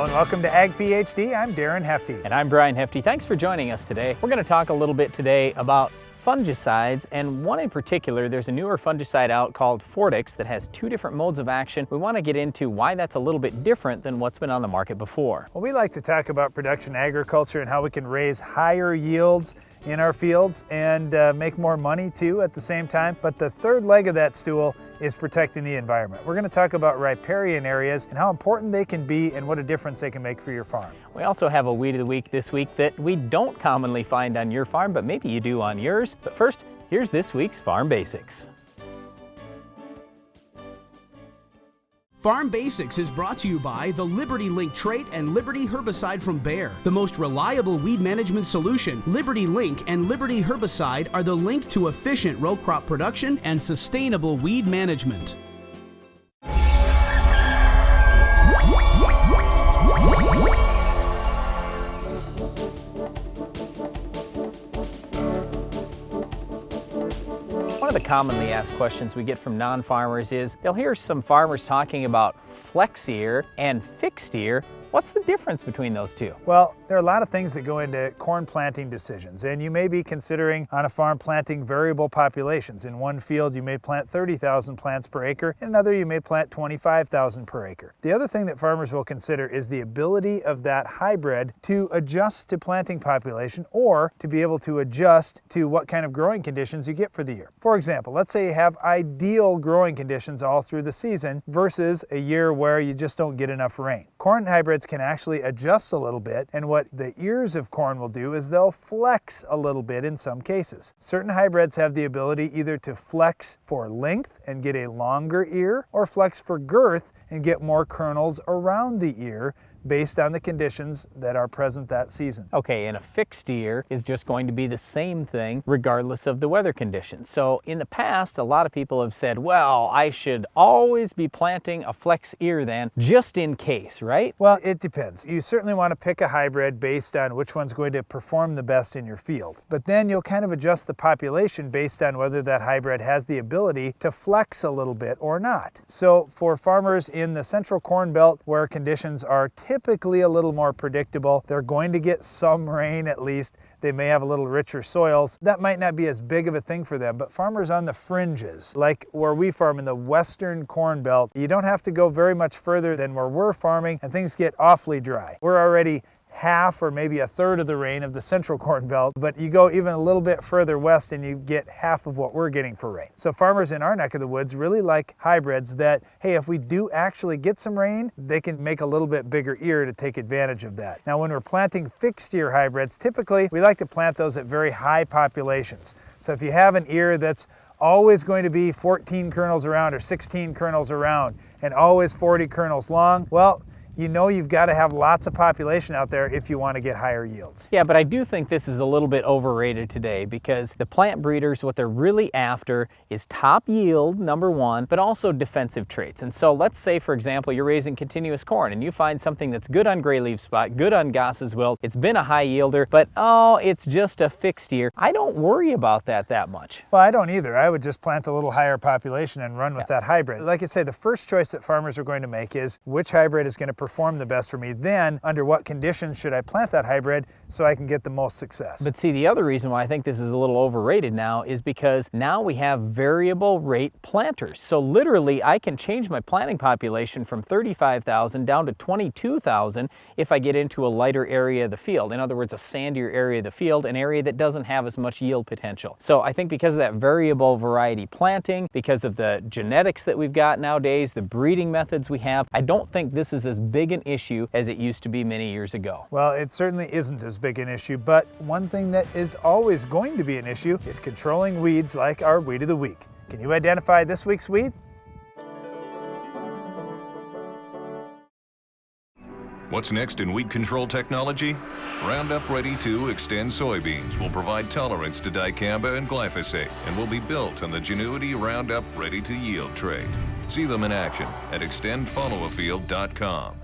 Hello and welcome to Ag PhD. I'm Darren Hefty. And I'm Brian Hefty. Thanks for joining us today. We're going to talk a little bit today about fungicides, and one in particular. There's a newer fungicide out called Fortix that has two different modes of action. We want to get into why that's a little bit different than what's been on the market before. Well, we like to talk about production agriculture and how we can raise higher yields in our fields and make more money too at the same time. But the third leg of that stool is protecting the environment. We're going to talk about riparian areas and how important they can be and what a difference they can make for your farm. We also have a Weed of the Week this week that we don't commonly find on your farm, but maybe you do on yours. But first, here's this week's Farm Basics. Farm Basics is brought to you by the Liberty Link trait and Liberty herbicide from Bayer. The most reliable weed management solution, Liberty Link and Liberty herbicide are the link to efficient row crop production and sustainable weed management. One of the commonly asked questions we get from non-farmers is they'll hear some farmers talking about flex ear and fixed ear. What's the difference between those two? Well, there are a lot of things that go into corn planting decisions, and you may be considering on a farm planting variable populations. In one field you may plant 30,000 plants per acre, in another you may plant 25,000 per acre. The other thing that farmers will consider is the ability of that hybrid to adjust to planting population or to be able to adjust to what kind of growing conditions you get for the year. For example, let's say you have ideal growing conditions all through the season versus a year where you just don't get enough rain. Corn hybrids can actually adjust a little bit, and what the ears of corn will do is they'll flex a little bit in some cases. Certain hybrids have the ability either to flex for length and get a longer ear, or flex for girth and get more kernels around the ear based on the conditions that are present that season. Okay, and a fixed ear is just going to be the same thing regardless of the weather conditions. So in the past, a lot of people have said, well, I should always be planting a flex ear then, just in case, right? Well, it depends. You certainly want to pick a hybrid based on which one's going to perform the best in your field. But then you'll kind of adjust the population based on whether that hybrid has the ability to flex a little bit or not. So for farmers in the central corn belt where conditions are typically a little more predictable, they're going to get some rain at least. They may have a little richer soils. That might not be as big of a thing for them, but farmers on the fringes, like where we farm in the western corn belt, you don't have to go very much further than where we're farming and things get awfully dry. We're already half or maybe a third of the rain of the central corn belt, but you go even a little bit further west and you get half of what we're getting for rain. So farmers in our neck of the woods really like hybrids that, hey, if we do actually get some rain, they can make a little bit bigger ear to take advantage of that. Now when we're planting fixed ear hybrids, typically we like to plant those at very high populations. So if you have an ear that's always going to be 14 kernels around or 16 kernels around and always 40 kernels long, well, you know you've got to have lots of population out there if you want to get higher yields. Yeah, but I do think this is a little bit overrated today because the plant breeders, what they're really after is top yield, number one, but also defensive traits. And so let's say, for example, you're raising continuous corn and you find something that's good on gray leaf spot, good on Goss's wilt, it's been a high yielder, but oh, it's just a fixed ear. I don't worry about that much. Well, I don't either. I would just plant a little higher population and run with that hybrid. Like I say, the first choice that farmers are going to make is which hybrid is going to perform the best for me. Then, under what conditions should I plant that hybrid so I can get the most success? But see, the other reason why I think this is a little overrated now is because now we have variable rate planters. So literally, I can change my planting population from 35,000 down to 22,000 if I get into a lighter area of the field. In other words, a sandier area of the field, an area that doesn't have as much yield potential. So I think because of that variable variety planting, because of the genetics that we've got nowadays, the breeding methods we have, I don't think this is as big an issue as it used to be many years ago. Well, it certainly isn't as big an issue, but one thing that is always going to be an issue is controlling weeds like our Weed of the Week. Can you identify this week's weed? What's next in weed control technology? Roundup Ready 2 Xtend soybeans will provide tolerance to dicamba and glyphosate and will be built on the Genuity Roundup Ready to Yield trait. See them in action at extendfollowafield.com.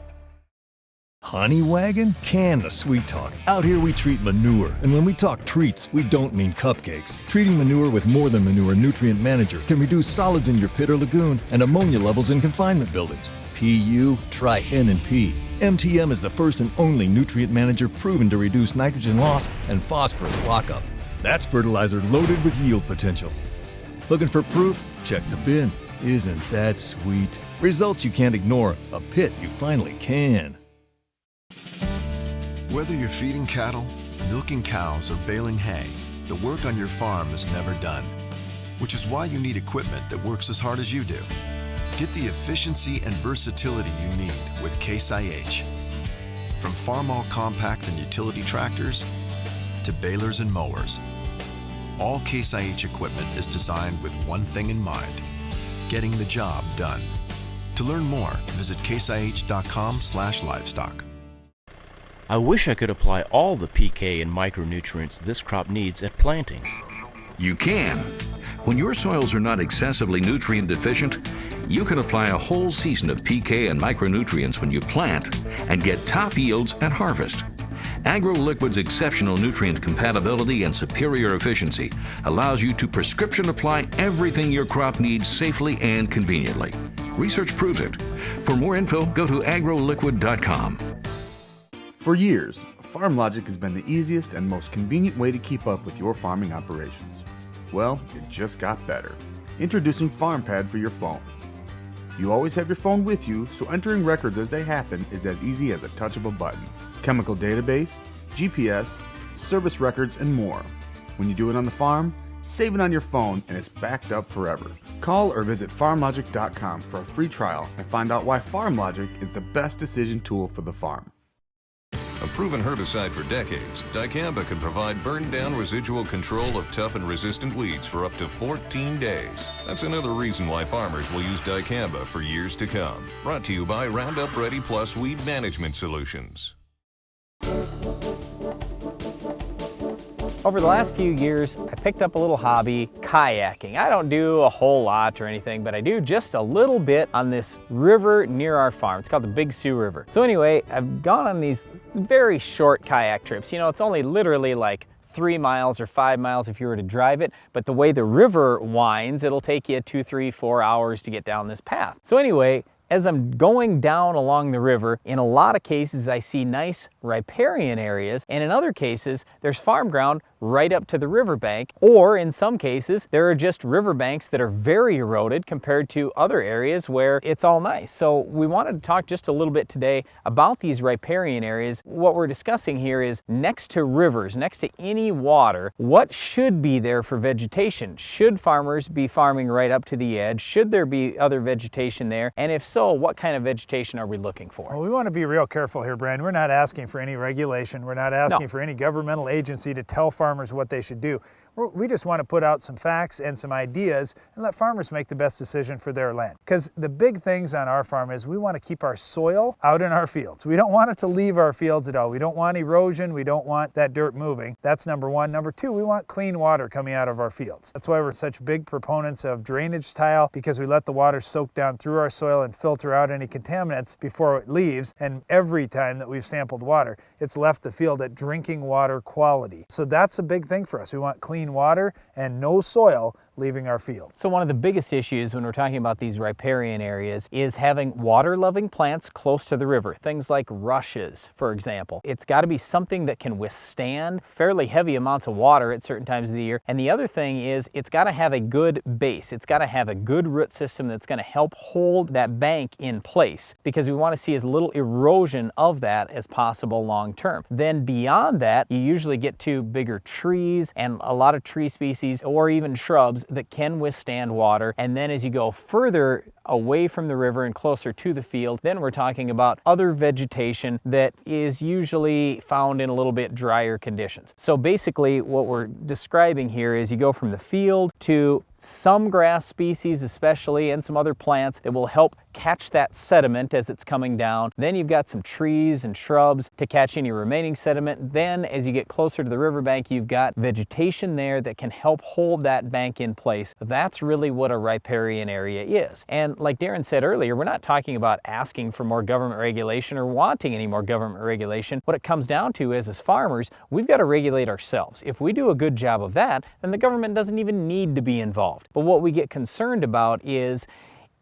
Honey wagon? Can the sweet talk. Out here we treat manure, and when we talk treats, we don't mean cupcakes. Treating manure with More Than Manure Nutrient Manager can reduce solids in your pit or lagoon and ammonia levels in confinement buildings. PU, try N and P. MTM is the first and only nutrient manager proven to reduce nitrogen loss and phosphorus lockup. That's fertilizer loaded with yield potential. Looking for proof? Check the bin. Isn't that sweet? Results you can't ignore, a pit you finally can. Whether you're feeding cattle, milking cows, or baling hay, the work on your farm is never done, which is why you need equipment that works as hard as you do. Get the efficiency and versatility you need with Case IH. From Farmall compact and utility tractors to balers and mowers, all Case IH equipment is designed with one thing in mind: getting the job done. To learn more, visit caseih.com/livestock. I wish I could apply all the PK and micronutrients this crop needs at planting. You can. When your soils are not excessively nutrient deficient, you can apply a whole season of PK and micronutrients when you plant and get top yields at harvest. AgroLiquid's exceptional nutrient compatibility and superior efficiency allows you to prescription apply everything your crop needs safely and conveniently. Research proves it. For more info, go to agroliquid.com. For years, FarmLogic has been the easiest and most convenient way to keep up with your farming operations. Well, it just got better. Introducing FarmPad for your phone. You always have your phone with you, so entering records as they happen is as easy as a touch of a button. Chemical database, GPS, service records, and more. When you do it on the farm, save it on your phone and it's backed up forever. Call or visit farmlogic.com for a free trial and find out why FarmLogic is the best decision tool for the farm. A proven herbicide for decades, dicamba can provide burn-down residual control of tough and resistant weeds for up to 14 days. That's another reason why farmers will use dicamba for years to come. Brought to you by Roundup Ready Plus Weed Management Solutions. Over the last few years, I picked up a little hobby, kayaking. I don't do a whole lot or anything, but I do just a little bit on this river near our farm. It's called the Big Sioux River. So anyway, I've gone on these very short kayak trips. You know, it's only literally like 3 miles or 5 miles if you were to drive it, but the way the river winds, it'll take you 2, 3, 4 hours to get down this path. So anyway, as I'm going down along the river, in a lot of cases I see nice riparian areas, and in other cases there's farm ground right up to the riverbank, or in some cases there are just riverbanks that are very eroded compared to other areas where it's all nice. So we wanted to talk just a little bit today about these riparian areas. What we're discussing here is next to rivers, next to any water, what should be there for vegetation? Should farmers be farming right up to the edge? Should there be other vegetation there? And if so, what kind of vegetation are we looking for? Well, we want to be real careful here, Brian. We're not asking for any regulation. We're not asking for any governmental agency to tell farmers what they should do. We just want to put out some facts and some ideas and let farmers make the best decision for their land. Because the big things on our farm is we want to keep our soil out in our fields. We don't want it to leave our fields at all. We don't want erosion. We don't want that dirt moving. That's number one. Number two, we want clean water coming out of our fields. That's why we're such big proponents of drainage tile, because we let the water soak down through our soil and filter out any contaminants before it leaves. And every time that we've sampled water, it's left the field at drinking water quality. So that's a big thing for us. We want clean water and no soil leaving our fields. So one of the biggest issues when we're talking about these riparian areas is having water-loving plants close to the river. Things like rushes, for example. It's got to be something that can withstand fairly heavy amounts of water at certain times of the year. And the other thing is it's got to have a good base. It's got to have a good root system that's going to help hold that bank in place, because we want to see as little erosion of that as possible long term. Then beyond that, you usually get to bigger trees and a lot of tree species or even shrubs that can withstand water. And then as you go further away from the river and closer to the field, then we're talking about other vegetation that is usually found in a little bit drier conditions. So basically what we're describing here is you go from the field to some grass species especially, and some other plants that will help catch that sediment as it's coming down. Then you've got some trees and shrubs to catch any remaining sediment. Then as you get closer to the riverbank, you've got vegetation there that can help hold that bank in place. That's really what a riparian area is. And like Darren said earlier, we're not talking about asking for more government regulation or wanting any more government regulation. What it comes down to is, as farmers, we've got to regulate ourselves. If we do a good job of that, then the government doesn't even need to be involved. But what we get concerned about is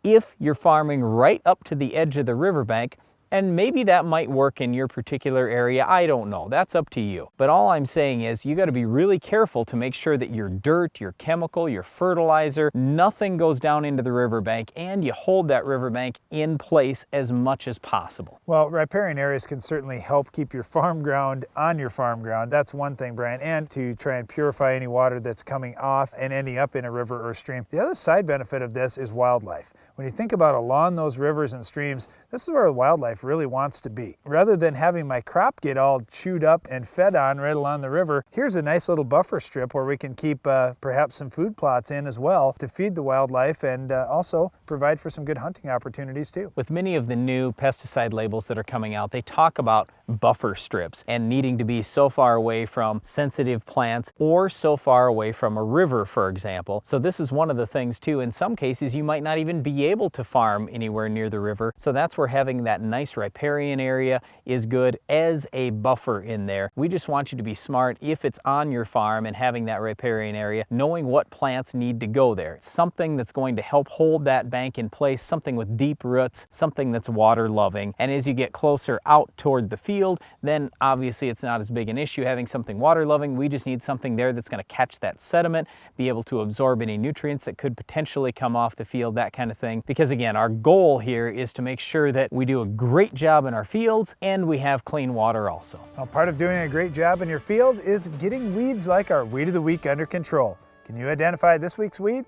if you're farming right up to the edge of the riverbank, And maybe that might work in your particular area. I don't know. That's up to you. But all I'm saying is you got to be really careful to make sure that your dirt, your chemical, your fertilizer, nothing goes down into the riverbank, and you hold that riverbank in place as much as possible. Well, riparian areas can certainly help keep your farm ground on your farm ground. That's one thing, Brian, and to try and purify any water that's coming off and ending up in a river or stream. The other side benefit of this is wildlife. When you think about along those rivers and streams, this is where wildlife really wants to be. Rather than having my crop get all chewed up and fed on right along the river, here's a nice little buffer strip where we can keep perhaps some food plots in as well to feed the wildlife and also provide for some good hunting opportunities too. With many of the new pesticide labels that are coming out, they talk about buffer strips and needing to be so far away from sensitive plants or so far away from a river, for example. So this is one of the things too. In some cases, you might not even be able to farm anywhere near the river. So that's where having that nice riparian area is good as a buffer in there. We just want you to be smart if it's on your farm and having that riparian area, knowing what plants need to go there. It's something that's going to help hold that bank in place, something with deep roots, something that's water loving. And as you get closer out toward the field, then obviously it's not as big an issue having something water loving. We just need something there that's going to catch that sediment, be able to absorb any nutrients that could potentially come off the field, that kind of thing. Because again, our goal here is to make sure that we do a great job in our fields and we have clean water also. Well, part of doing a great job in your field is getting weeds like our Weed of the Week under control. Can you identify this week's weed?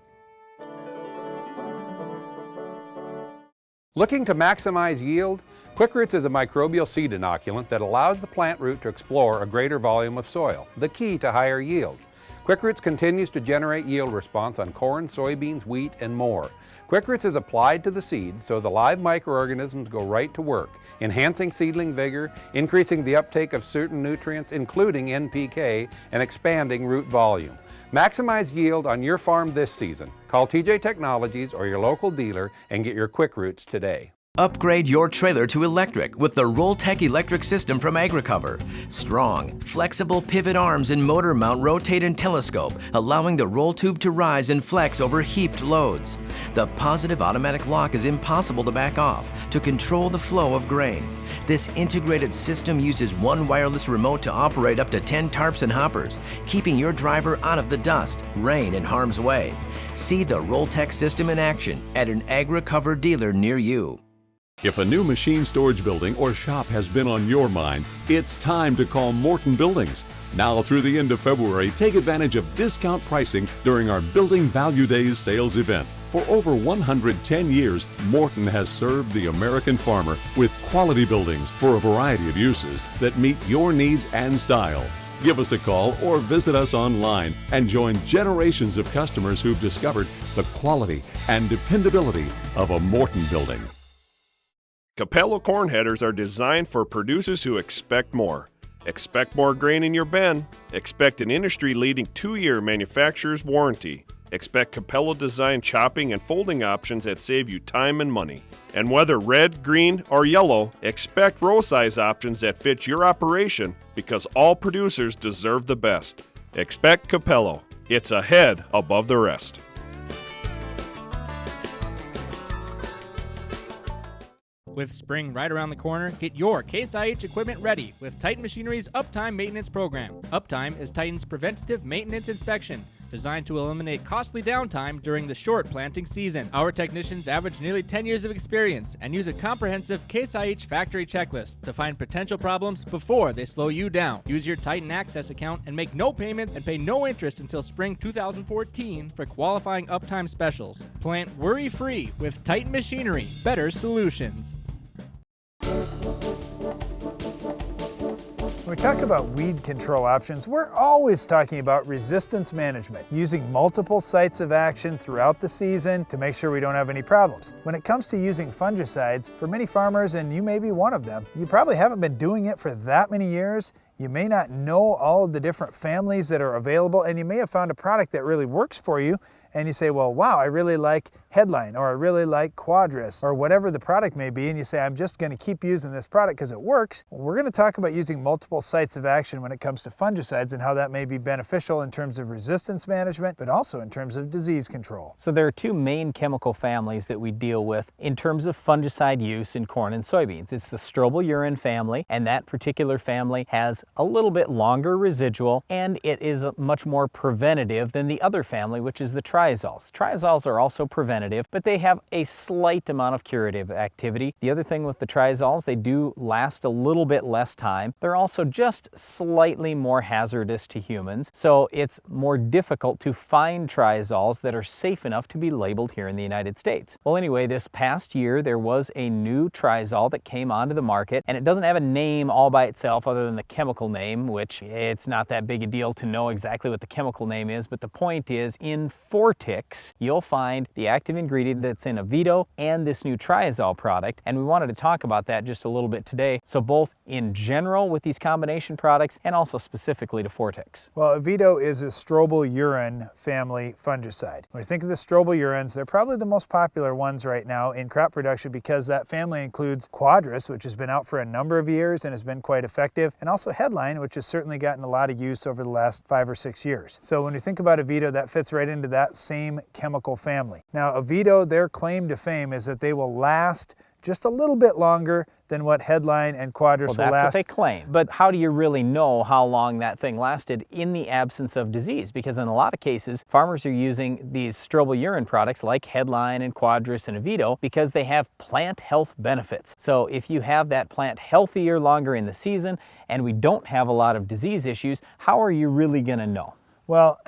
Looking to maximize yield? Quick Roots is a microbial seed inoculant that allows the plant root to explore a greater volume of soil, the key to higher yields. Quick Roots continues to generate yield response on corn, soybeans, wheat, and more. Quick Roots is applied to the seed so the live microorganisms go right to work, enhancing seedling vigor, increasing the uptake of certain nutrients, including NPK, and expanding root volume. Maximize yield on your farm this season. Call TJ Technologies or your local dealer and get your Quick Roots today. Upgrade your trailer to electric with the Rolltech electric system from AgriCover. Strong, flexible pivot arms and motor mount rotate and telescope, allowing the roll tube to rise and flex over heaped loads. The positive automatic lock is impossible to back off to control the flow of grain. This integrated system uses one wireless remote to operate up to 10 tarps and hoppers, keeping your driver out of the dust, rain, and harm's way. See the Rolltech system in action at an AgriCover dealer near you. If a new machine storage building or shop has been on your mind, it's time to call Morton Buildings. Now through the end of February, take advantage of discount pricing during our Building Value Days sales event. For over 110 years, Morton has served the American farmer with quality buildings for a variety of uses that meet your needs and style. Give us a call or visit us online and join generations of customers who've discovered the quality and dependability of a Morton building. Capello corn headers are designed for producers who expect more. Expect more grain in your bin. Expect an industry-leading 2-year manufacturer's warranty. Expect Capello-designed chopping and folding options that save you time and money. And whether red, green, or yellow, expect row size options that fit your operation because all producers deserve the best. Expect Capello. It's a head above the rest. With spring right around the corner, get your Case IH equipment ready with Titan Machinery's Uptime Maintenance Program. Uptime is Titan's preventative maintenance inspection, designed to eliminate costly downtime during the short planting season. Our technicians average nearly 10 years of experience and use a comprehensive Case IH factory checklist to find potential problems before they slow you down. Use your Titan Access account and make no payment and pay no interest until spring 2014 for qualifying uptime specials. Plant worry-free with Titan Machinery. Better solutions. When we talk about weed control options, we're always talking about resistance management, using multiple sites of action throughout the season to make sure we don't have any problems. When it comes to using fungicides, for many farmers, and you may be one of them, you probably haven't been doing it for that many years. You may not know all of the different families that are available, and you may have found a product that really works for you, and you say, well, wow, I really like Headline, or I really like Quadris, or whatever the product may be, and you say, I'm just going to keep using this product because it works, we're going to talk about using multiple sites of action when it comes to fungicides and how that may be beneficial in terms of resistance management, but also in terms of disease control. So there are two main chemical families that we deal with in terms of fungicide use in corn and soybeans. It's the strobilurin family, and that particular family has a little bit longer residual, and it is much more preventative than the other family, which is the triazoles. Triazoles are also preventative, but they have a slight amount of curative activity. The other thing with the triazoles, they do last a little bit less time. They're also just slightly more hazardous to humans, so it's more difficult to find triazoles that are safe enough to be labeled here in the United States. Well, anyway, this past year there was a new triazole that came onto the market, and it doesn't have a name all by itself other than the chemical name, which it's not that big a deal to know exactly what the chemical name is, but the point is in Fortix you'll find the active ingredient that's in Avito and this new triazole product, and we wanted to talk about that just a little bit today, so both in general with these combination products and also specifically to Fortix. Well, Avito is a strobilurin family fungicide. When you think of the strobilurins, they're probably the most popular ones right now in crop production because that family includes Quadris, which has been out for a number of years and has been quite effective, and also Headline, which has certainly gotten a lot of use over the last 5 or 6 years. So when you think about Avito, that fits right into that same chemical family. Now, Avito, their claim to fame is that they will last just a little bit longer than what Headline and Quadris will last. Well, that's what they claim. But how do you really know how long that thing lasted in the absence of disease? Because in a lot of cases, farmers are using these strobilurin products like Headline and Quadris and Avito because they have plant health benefits. So if you have that plant healthier longer in the season and we don't have a lot of disease issues, how are you really going to know? Well,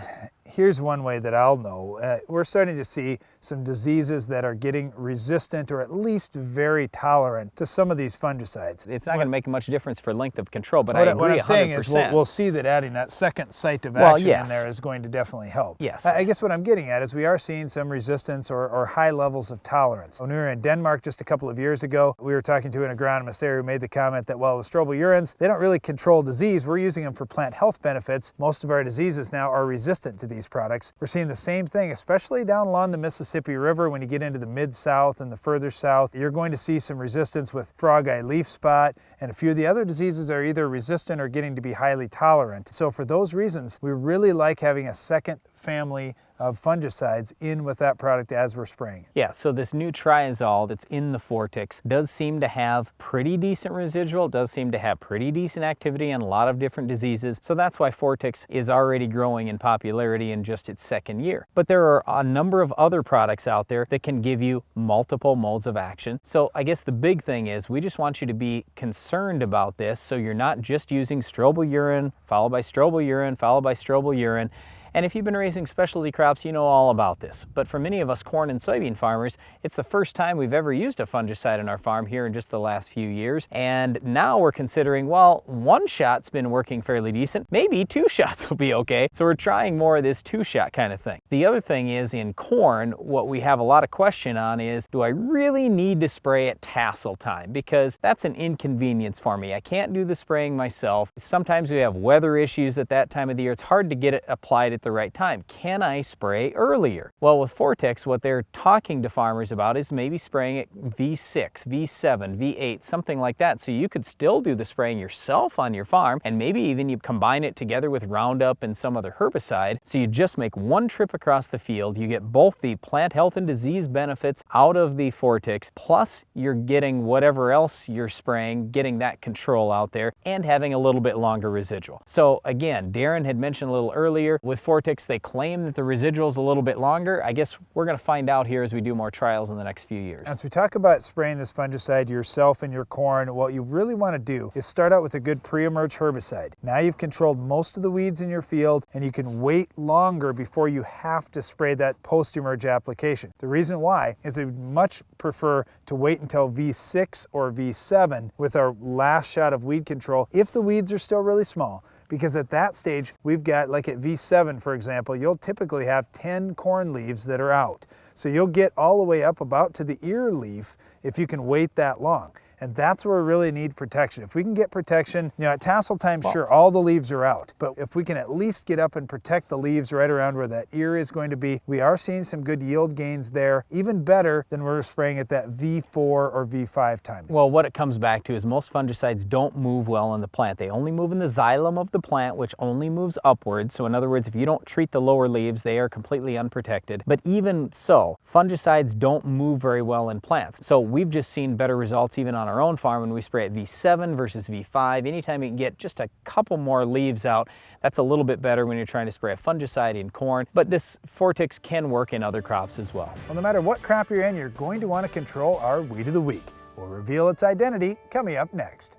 here's one way that I'll know. We're starting to see some diseases that are getting resistant or at least very tolerant to some of these fungicides. It's not going to make much difference for length of control, but I agree 100%. What I'm saying is we'll see that adding that second site of action in there is going to definitely help. Yes. I guess what I'm getting at is we are seeing some resistance or high levels of tolerance. When we were in Denmark just a couple of years ago, we were talking to an agronomist there who made the comment that, well, the strobilurins, they don't really control disease. We're using them for plant health benefits. Most of our diseases now are resistant to these products. We're seeing the same thing, especially down along the Mississippi River. When you get into the mid-south and the further south, you're going to see some resistance with frog eye leaf spot, and a few of the other diseases are either resistant or getting to be highly tolerant. So for those reasons, we really like having a second family of fungicides in with that product as we're spraying. Yeah, so this new triazole that's in the Fortix does seem to have pretty decent residual, does seem to have pretty decent activity in a lot of different diseases, so that's why Fortix is already growing in popularity in just its second year. But there are a number of other products out there that can give you multiple modes of action. So I guess the big thing is we just want you to be concerned about this so you're not just using strobilurin, followed by strobilurin, followed by strobilurin. And if you've been raising specialty crops, you know all about this. But for many of us corn and soybean farmers, it's the first time we've ever used a fungicide in our farm here in just the last few years. And now we're considering, well, one shot's been working fairly decent. Maybe 2 shots will be okay. So we're trying more of this 2-shot kind of thing. The other thing is in corn, what we have a lot of question on is, do I really need to spray at tassel time? Because that's an inconvenience for me. I can't do the spraying myself. Sometimes we have weather issues at that time of the year. It's hard to get it applied at the right time. Can I spray earlier? Well, with Fortix, what they're talking to farmers about is maybe spraying at V6, V7, V8, something like that. So you could still do the spraying yourself on your farm, and maybe even you combine it together with Roundup and some other herbicide. So you just make one trip across the field. You get both the plant health and disease benefits out of the Fortix, plus you're getting whatever else you're spraying, getting that control out there, and having a little bit longer residual. So again, Darren had mentioned a little earlier, with Fortix, they claim that the residual is a little bit longer. I guess we're going to find out here as we do more trials in the next few years. As we talk about spraying this fungicide yourself in your corn, what you really want to do is start out with a good pre-emerge herbicide. Now you've controlled most of the weeds in your field, and you can wait longer before you have to spray that post-emerge application. The reason why is I would much prefer to wait until V6 or V7 with our last shot of weed control if the weeds are still really small. Because at that stage, we've got, like at V7, for example, you'll typically have 10 corn leaves that are out. So you'll get all the way up about to the ear leaf if you can wait that long. And that's where we really need protection. If we can get protection, at tassel time, sure, all the leaves are out. But if we can at least get up and protect the leaves right around where that ear is going to be, we are seeing some good yield gains there, even better than we're spraying at that V4 or V5 time. Well, what it comes back to is most fungicides don't move well in the plant. They only move in the xylem of the plant, which only moves upwards. So in other words, if you don't treat the lower leaves, they are completely unprotected. But even so, fungicides don't move very well in plants. So we've just seen better results even on our own farm when we spray at V7 versus V5. Anytime you can get just a couple more leaves out, that's a little bit better when you're trying to spray a fungicide in corn. But this Vortex can work in other crops as well. Well, no matter what crop you're in, you're going to want to control our Weed of the Week. We'll reveal its identity coming up next.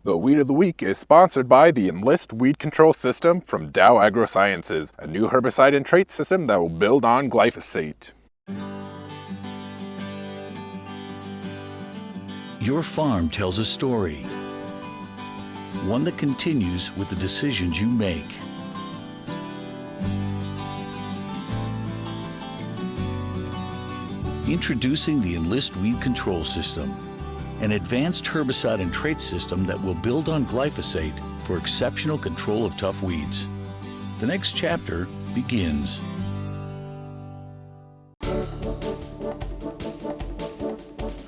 The Weed of the Week is sponsored by the Enlist Weed Control System from Dow AgroSciences, a new herbicide and trait system that will build on glyphosate. Your farm tells a story, one that continues with the decisions you make. Introducing the Enlist Weed Control System, an advanced herbicide and trait system that will build on glyphosate for exceptional control of tough weeds. The next chapter begins.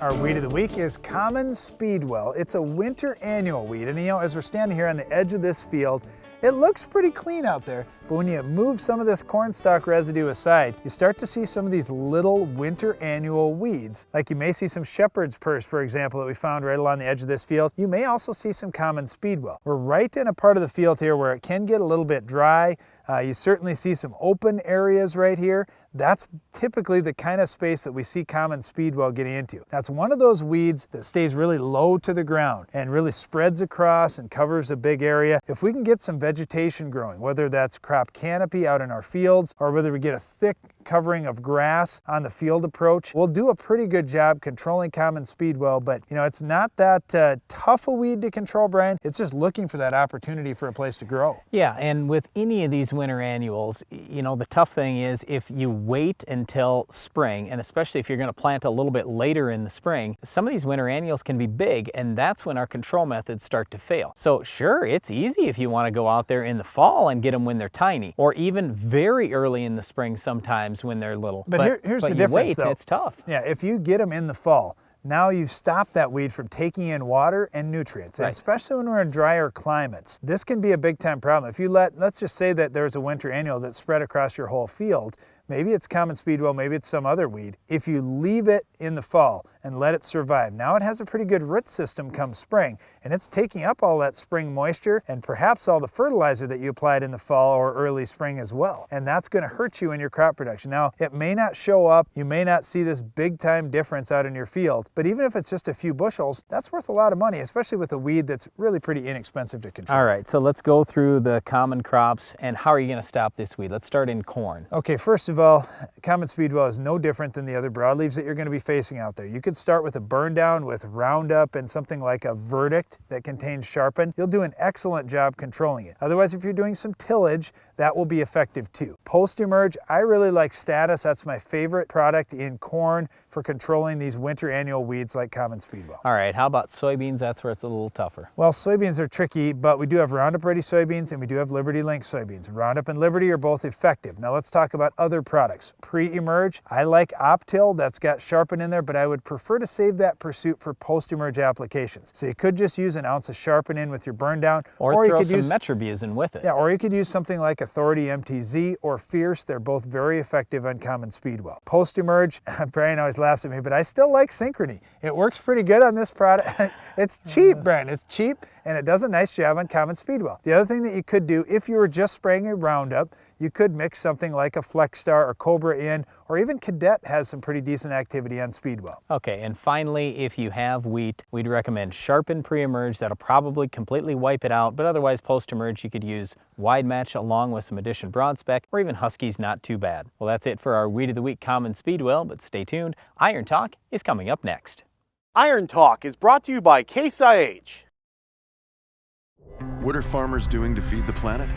Our Weed of the Week is common Speedwell. It's a winter annual weed, and as we're standing here on the edge of this field, it looks pretty clean out there, but when you move some of this corn stalk residue aside, you start to see some of these little winter annual weeds. Like you may see some shepherd's purse, for example, that we found right along the edge of this field. You may also see some common Speedwell. We're right in a part of the field here where it can get a little bit dry. You certainly see some open areas right here. That's typically the kind of space that we see common Speedwell getting into. Now, it's one of those weeds that stays really low to the ground and really spreads across and covers a big area. If we can get some vegetation growing, whether that's crop canopy out in our fields or whether we get a thick covering of grass on the field approach, we'll do a pretty good job controlling common Speedwell. But it's not that tough a weed to control, Brian. It's just looking for that opportunity for a place to grow. Yeah, and with any of these winter annuals, the tough thing is if you wait until spring, and especially if you're going to plant a little bit later in the spring, some of these winter annuals can be big, and that's when our control methods start to fail. So sure, it's easy if you want to go out there in the fall and get them when they're tiny, or even very early in the spring sometimes when they're little. But here's the difference, though. It's tough. Yeah, if you get them in the fall, now you've stopped that weed from taking in water and nutrients, Right. especially when we're in drier climates. This can be a big time problem. If you let's just say that there's a winter annual that's spread across your whole field. Maybe it's common Speedwell, maybe it's some other weed. If you leave it in the fall and let it survive, now it has a pretty good root system come spring, and it's taking up all that spring moisture and perhaps all the fertilizer that you applied in the fall or early spring as well. And that's going to hurt you in your crop production. Now, it may not show up, you may not see this big time difference out in your field, but even if it's just a few bushels, that's worth a lot of money, especially with a weed that's really pretty inexpensive to control. All right, so let's go through the common crops and how are you going to stop this weed? Let's start in corn. Okay, first of all, common Speedwell is no different than the other broadleaves that you're going to be facing out there. You could start with a burn down with Roundup and something like a Verdict that contains Sharpen. You'll do an excellent job controlling it. Otherwise, if you're doing some tillage, that will be effective too. Post-emerge, I really like Status. That's my favorite product in corn for controlling these winter annual weeds like common Speedwell. All right, how about soybeans? That's where it's a little tougher. Well, soybeans are tricky, but we do have Roundup Ready soybeans and we do have Liberty Link soybeans. Roundup and Liberty are both effective. Now let's talk about other products. Pre-emerge, I like Optil. That's got Sharpen in there, but I would prefer to save that pursuit for post-emerge applications. So you could just use an ounce of Sharpen in with your burn down, or you throw could some use Metribuzin with it. Yeah, or you could use something like Authority MTZ or Fierce. They're both very effective on common Speedwell. Post-emerge, Brian always laughs at me, but I still like Synchrony. It works pretty good on this product. It's cheap, Brian. It's cheap, and it does a nice job on common Speedwell. The other thing that you could do, if you were just spraying a Roundup, you could mix something like a Flex Star or Cobra in, or even Cadet has some pretty decent activity on Speedwell. Okay, and finally, if you have wheat, we'd recommend Sharpen pre-emerge. That'll probably completely wipe it out, but otherwise post-emerge you could use Wide Match along with some Addition Broad Spec, or even Husky's not too bad. Well, that's it for our Weed of the Week common Speedwell, but stay tuned. Iron Talk is coming up next. Iron Talk is brought to you by Case IH. What are farmers doing to feed the planet?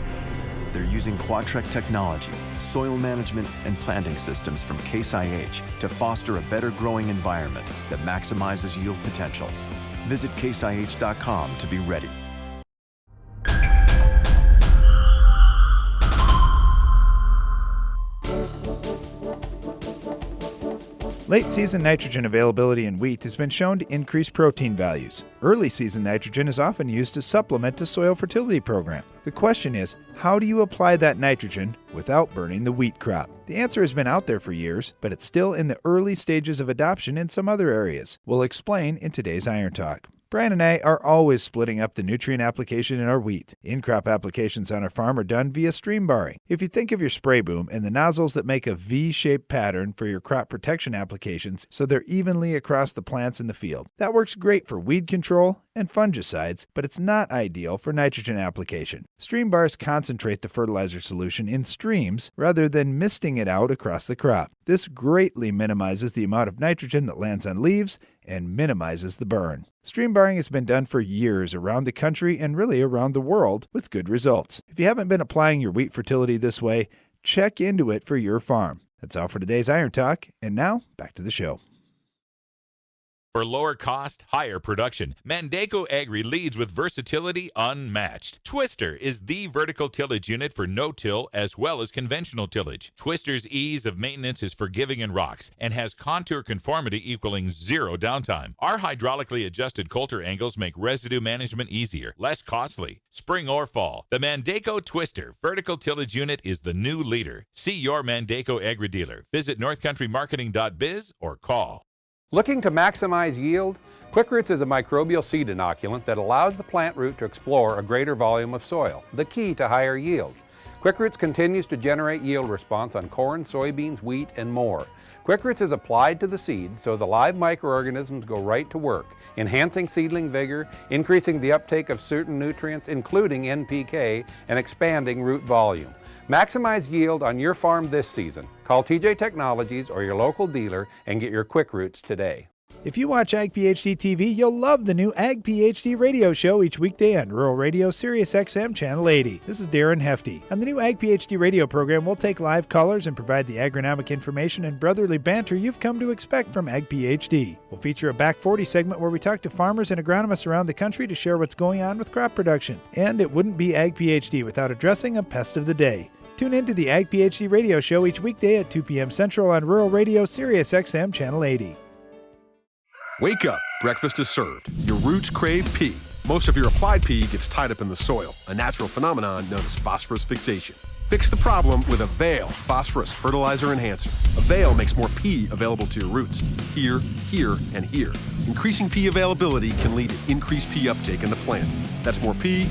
they're using Quadtrac technology, soil management, and planting systems from Case IH to foster a better growing environment that maximizes yield potential. Visit caseih.com to be ready. Late season nitrogen availability in wheat has been shown to increase protein values. Early season nitrogen is often used to supplement a soil fertility program. The question is, how do you apply that nitrogen without burning the wheat crop? The answer has been out there for years, but it's still in the early stages of adoption in some other areas. We'll explain in today's Iron Talk. Brian and I are always splitting up the nutrient application in our wheat. In-crop applications on our farm are done via stream barring. If you think of your spray boom and the nozzles that make a V-shaped pattern for your crop protection applications so they're evenly across the plants in the field, that works great for weed control and fungicides, but it's not ideal for nitrogen application. Stream bars concentrate the fertilizer solution in streams rather than misting it out across the crop. This greatly minimizes the amount of nitrogen that lands on leaves and minimizes the burn. Stream barring has been done for years around the country and really around the world with good results. If you haven't been applying your wheat fertility this way, check into it for your farm. That's all for today's Iron Talk, and now back to the show. For lower cost, higher production, Mandaco Agri leads with versatility unmatched. Twister is the vertical tillage unit for no-till as well as conventional tillage. Twister's ease of maintenance is forgiving and rocks and has contour conformity equaling zero downtime. Our hydraulically adjusted coulter angles make residue management easier, less costly. Spring or fall, the Mandaco Twister vertical tillage unit is the new leader. See your Mandaco Agri dealer. Visit northcountrymarketing.biz or call. Looking to maximize yield? Quick Roots is a microbial seed inoculant that allows the plant root to explore a greater volume of soil, the key to higher yields. Quick Roots continues to generate yield response on corn, soybeans, wheat, and more. Quick Roots is applied to the seeds so the live microorganisms go right to work, enhancing seedling vigor, increasing the uptake of certain nutrients, including NPK, and expanding root volume. Maximize yield on your farm this season. Call TJ Technologies or your local dealer and get your Quick Roots today. If you watch Ag PhD TV, you'll love the new Ag PhD radio show each weekday on Rural Radio Sirius XM Channel 80. This is Darren Hefty. On the new Ag PhD radio program, we'll take live callers and provide the agronomic information and brotherly banter you've come to expect from Ag PhD. We'll feature a Back 40 segment where we talk to farmers and agronomists around the country to share what's going on with crop production. And it wouldn't be Ag PhD without addressing a pest of the day. Tune in to the Ag PhD radio show each weekday at 2 p.m. Central on Rural Radio Sirius XM Channel 80. Wake up, breakfast is served. Your roots crave pea. Most of your applied pea gets tied up in the soil, a natural phenomenon known as phosphorus fixation. Fix the problem with Avail Phosphorus Fertilizer Enhancer. Avail makes more pea available to your roots, here, here, and here. Increasing pea availability can lead to increased pea uptake in the plant. That's more pea,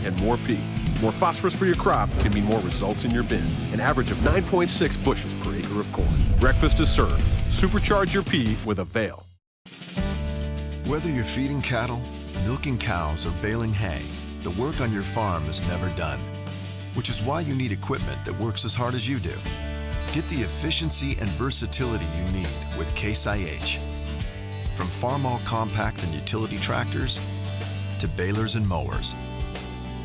and more pea. More phosphorus for your crop can mean more results in your bin. An average of 9.6 bushels per acre of corn. Breakfast is served. Supercharge your pea with Avail. Whether you're feeding cattle, milking cows, or baling hay, the work on your farm is never done. Which is why you need equipment that works as hard as you do. Get the efficiency and versatility you need with Case IH. From Farmall compact and utility tractors to balers and mowers,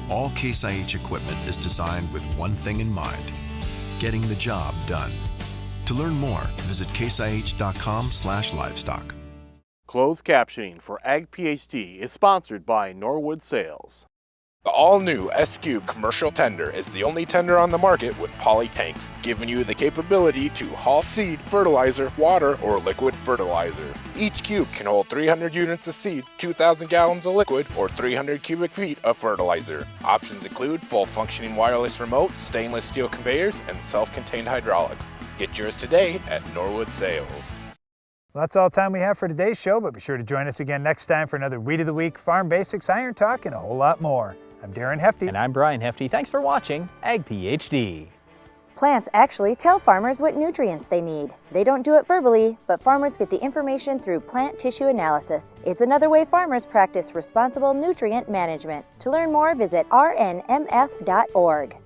all Case IH equipment is designed with one thing in mind: getting the job done. To learn more, visit caseih.com/livestock. Closed captioning for Ag PhD is sponsored by Norwood Sales. The all-new S-Cube commercial tender is the only tender on the market with poly tanks, giving you the capability to haul seed, fertilizer, water, or liquid fertilizer. Each cube can hold 300 units of seed, 2,000 gallons of liquid, or 300 cubic feet of fertilizer. Options include full functioning wireless remote, stainless steel conveyors, and self-contained hydraulics. Get yours today at Norwood Sales. Well, that's all the time we have for today's show, but be sure to join us again next time for another Weed of the Week, Farm Basics, Iron Talk, and a whole lot more. I'm Darren Hefty. And I'm Brian Hefty. Thanks for watching Ag PhD. Plants actually tell farmers what nutrients they need. They don't do it verbally, but farmers get the information through plant tissue analysis. It's another way farmers practice responsible nutrient management. To learn more, visit rnmf.org.